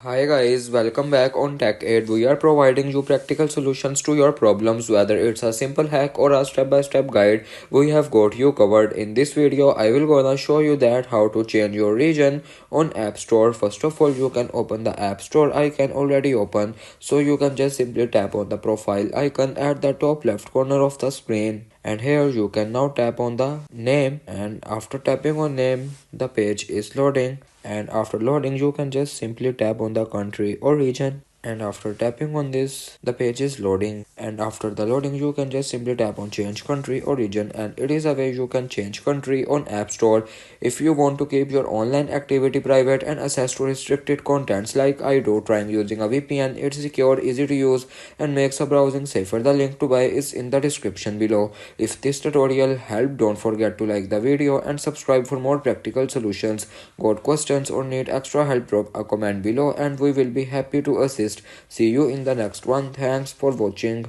Hi guys, welcome back on Tech Aid. We are providing you practical solutions to your problems, whether it's a simple hack or a step-by-step guide. We have got you covered. In this video, I will gonna show you that how to change your region on App Store. First of all, you can open the App Store icon already open, so you can just simply tap on the profile icon at the top left corner of the screen. And here you can now tap on the name, and after tapping on name, the page is loading. And after loading, you can just simply tap on the country or region, and after tapping on this, the page is loading. And after the loading, you can just simply tap on change country or region, and it is a way you can change country on App Store. If you want to keep your online activity private and access to restricted contents like I do, trying using a VPN. It's secure, easy to use, and makes a browsing safer. The link to buy is in the description below. If this tutorial helped, don't forget to like the video and subscribe for more practical solutions. Got questions or need extra help, drop a comment below and we will be happy to assist. See you in the next one. Thanks for watching.